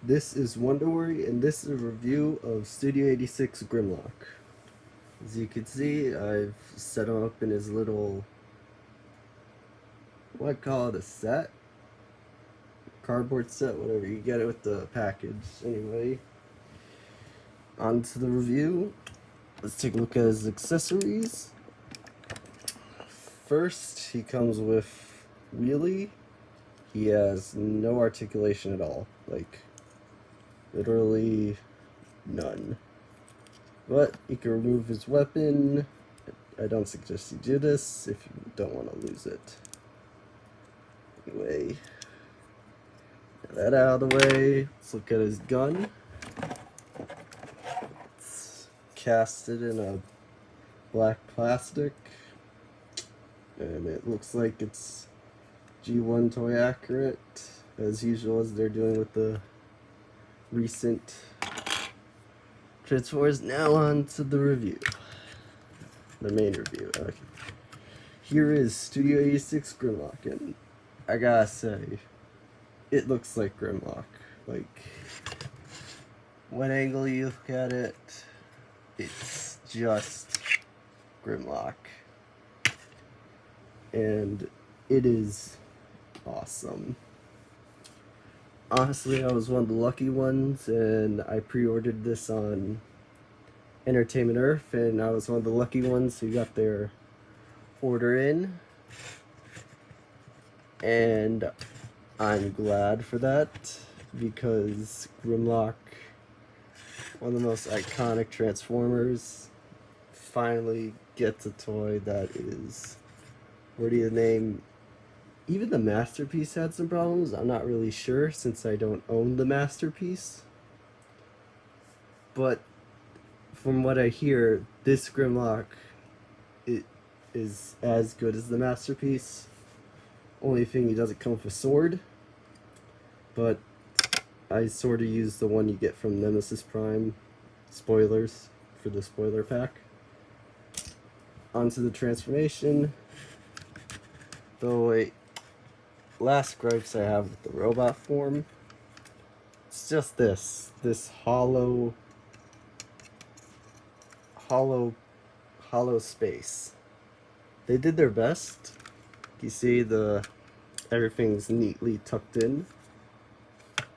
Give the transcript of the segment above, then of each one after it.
This is Wonderworry, and this is a review of Studio 86 Grimlock. As you can see, I've set him up in his little, what I call it, a set? Cardboard set, whatever. You get it with the package. Anyway, on to the review. Let's take a look at his accessories. First, he comes with wheelie. He has no articulation at all. Like, literally none. But you can remove his weapon. I don't suggest you do this if you don't want to lose it. Anyway, get that out of the way. Let's look at his gun. It's casted in a black plastic, and it looks like it's G1 toy accurate, as usual, as they're doing with the recent Transformers. Now on to the review. The main review. Okay. Here is Studio 86 Grimlock, and I gotta say, it looks like Grimlock. Like, what angle you look at it, it's just Grimlock. And it is awesome. Honestly, I was one of the lucky ones, and I pre-ordered this on Entertainment Earth, and I was one of the lucky ones who got their order in. And I'm glad for that, because Grimlock, one of the most iconic Transformers, finally gets a toy that is worthy of the name. Even the Masterpiece had some problems. I'm not really sure since I don't own the Masterpiece. But from what I hear, this Grimlock, it is as good as the Masterpiece. Only thing, he doesn't come with a sword. But I sort of use the one you get from Nemesis Prime. Spoilers for the spoiler pack. Onto the transformation. Though, wait. Last gripes I have with the robot form, it's just this hollow space. They did their best. You see everything's neatly tucked in,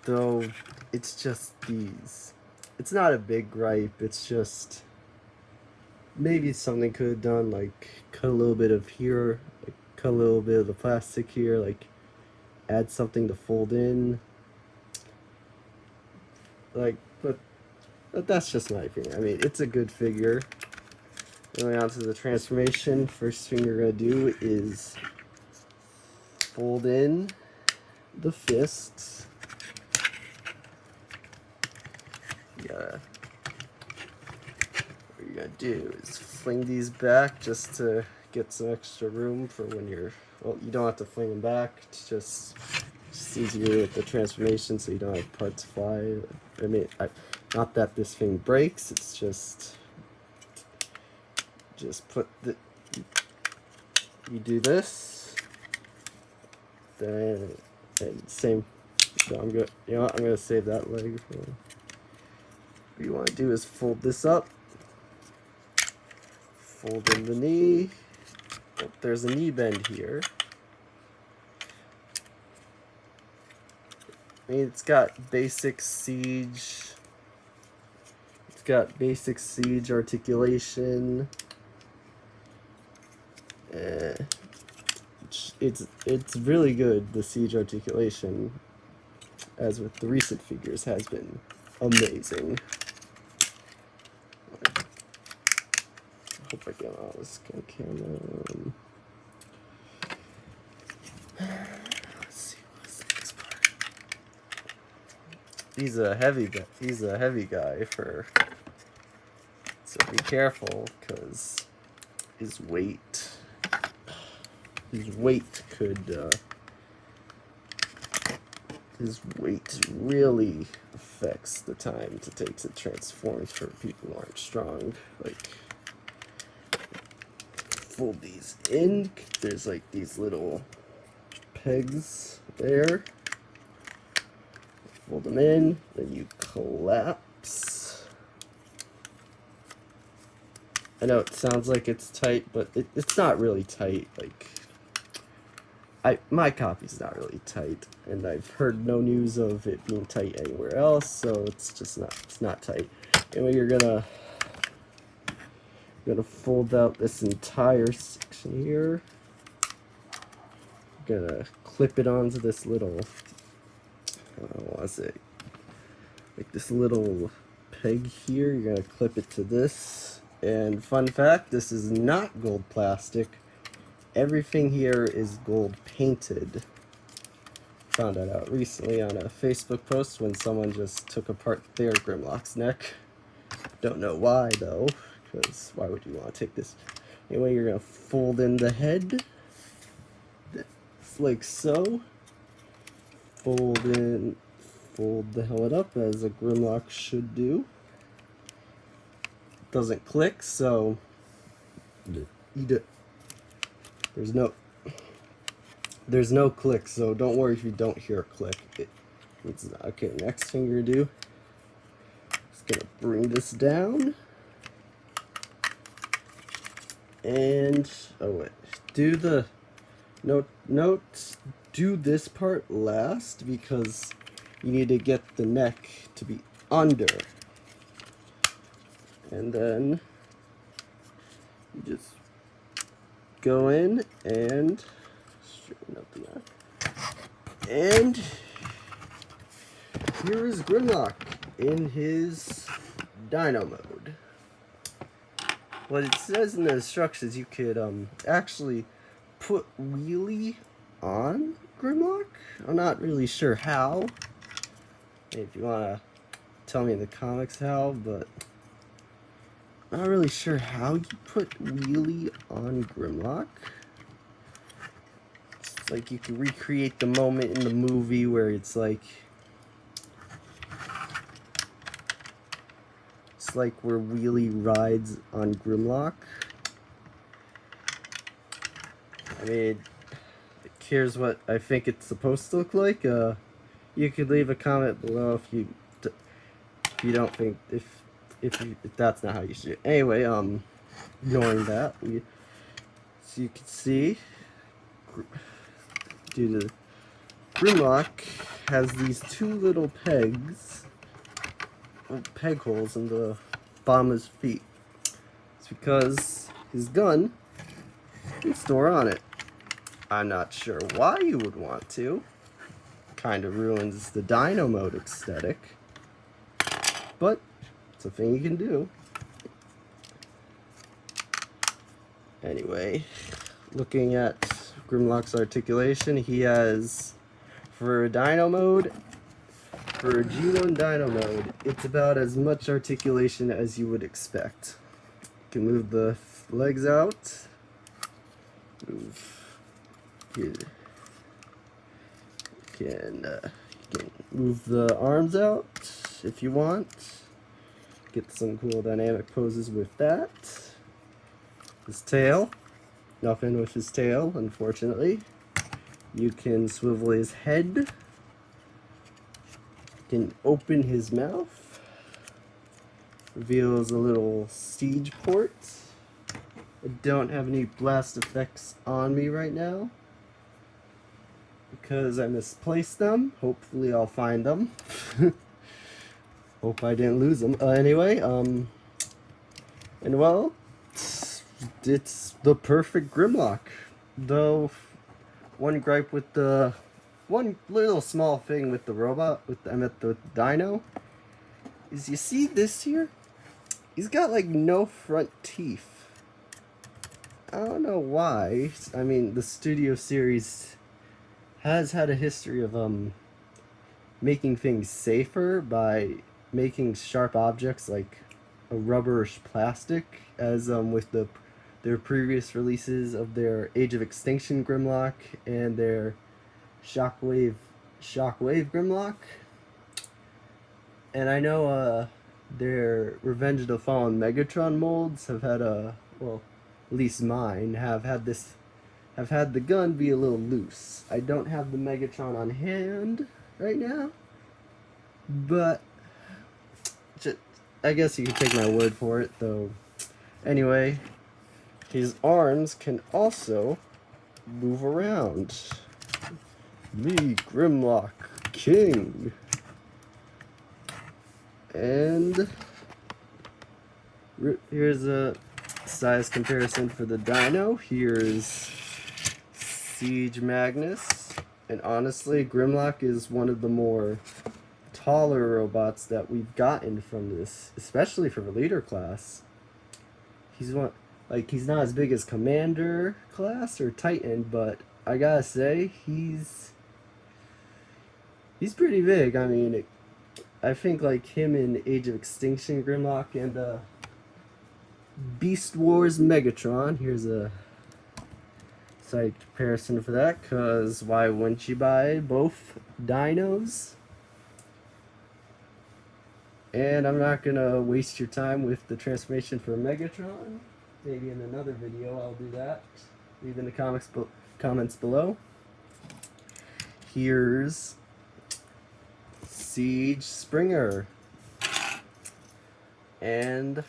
though it's just these. It's not a big gripe, it's just maybe something could have done, like cut a little bit of here, like cut a little bit of the plastic here, like add something to fold in, like, but that's just my opinion. I mean, it's a good figure. Going on to the transformation, first thing you're gonna do is fold in the fists. What you're gonna do is fling these back just to get some extra room for when you're, well, you don't have to fling them back. It's just easier with the transformation, so you don't have parts fly. I mean, not that this thing breaks. It's just put the, you do this, then and same. So I'm gonna, you know what, I'm gonna save that leg. What you want to do is fold this up, fold in the knee. Oh, there's a knee bend here. I mean, it's got basic siege. It's got basic siege articulation. It's really good. The siege articulation, as with the recent figures, has been amazing. I hope I get all this on camera. Let's see, what's the next part? He's a heavy guy, so be careful, because his weight really affects the time it takes it transforms for people who aren't strong. Like, fold these in. There's like these little pegs there. fold them in, then you collapse. I know it sounds like it's tight, but it's not really tight. Like, my copy's not really tight, and I've heard no news of it being tight anywhere else, so it's not tight. Anyway, you're gonna fold out this entire section here. You're gonna clip it onto this little, I want to say, like this little peg here. You're gonna clip it to this. And fun fact, this is not gold plastic. Everything here is gold painted. Found that out recently on a Facebook post when someone just took apart their Grimlock's neck. Don't know why though, because why would you want to take this? Anyway, you're gonna fold in the head, like so. Fold the helmet up as a Grimlock should do. Doesn't click, so eat it. There's no click, so don't worry if you don't hear a click. It's not. Okay, next thing you're gonna do, just gonna bring this down, and oh wait, do the do this part last because you need to get the neck to be under, and then you just go in and straighten up the neck. And here is Grimlock in his Dino mode. What it says in the instructions, you could actually put wheelie on Grimlock. I'm not really sure how. If you want to tell me in the comics how, but I'm not really sure how you put wheelie on Grimlock. It's like you can recreate the moment in the movie where it's like where Wheelie rides on Grimlock. I mean, here's what I think it's supposed to look like. You could leave a comment below if you don't think if that's not how you should. Anyway, ignoring that, so you can see, Grimlock has these two little peg holes in the bottom of his feet. It's because his gun can store on it. I'm not sure why you would want to. Kind of ruins the Dino mode aesthetic, but it's a thing you can do. Anyway, looking at Grimlock's articulation, he has, for a Dino mode, for a G1 Dino mode, it's about as much articulation as you would expect. You can move the legs out. You can move the arms out if you want. Get some cool dynamic poses with that. His tail. Nothing with his tail, unfortunately. You can swivel his head. Can open his mouth, reveals a little siege port. I don't have any blast effects on me right now because I misplaced them. Hopefully I'll find them. Hope I didn't lose them. Anyway, and well, it's the perfect Grimlock. Though, one gripe with the one little small thing with the robot, with the Dino, is you see this here? He's got like no front teeth. I don't know why. I mean, the Studio Series has had a history of making things safer by making sharp objects like a rubberish plastic, as with their previous releases of their Age of Extinction Grimlock and their Shockwave Grimlock. And I know their Revenge of the Fallen Megatron molds have had well, at least mine have had the gun be a little loose. I don't have the Megatron on hand right now, but I guess you can take my word for it, though. Anyway, his arms can also move around. Me, Grimlock, King. And here's a size comparison for the dino. Here's Siege Magnus. And honestly, Grimlock is one of the more taller robots that we've gotten from this, especially for the leader class. He's not as big as Commander class or Titan, but I gotta say he's pretty big. I mean, I think like him in Age of Extinction Grimlock and Beast Wars Megatron. Here's a side comparison for that, cause why wouldn't you buy both dinos? And I'm not gonna waste your time with the transformation for Megatron. Maybe in another video I'll do that. Leave in the comments below. Here's Siege Springer and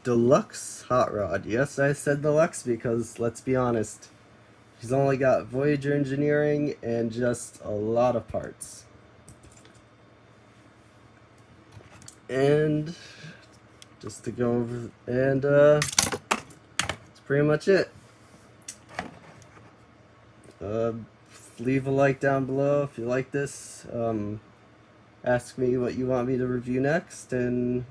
Deluxe Hot Rod. Yes, I said Deluxe because, let's be honest, he's only got Voyager Engineering and just a lot of parts. And just to go over, and that's pretty much it. Leave a like down below if you like this. Ask me what you want me to review next, and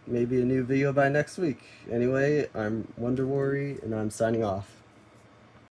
maybe a new video by next week. Anyway, I'm Wonder Worry, and I'm signing off.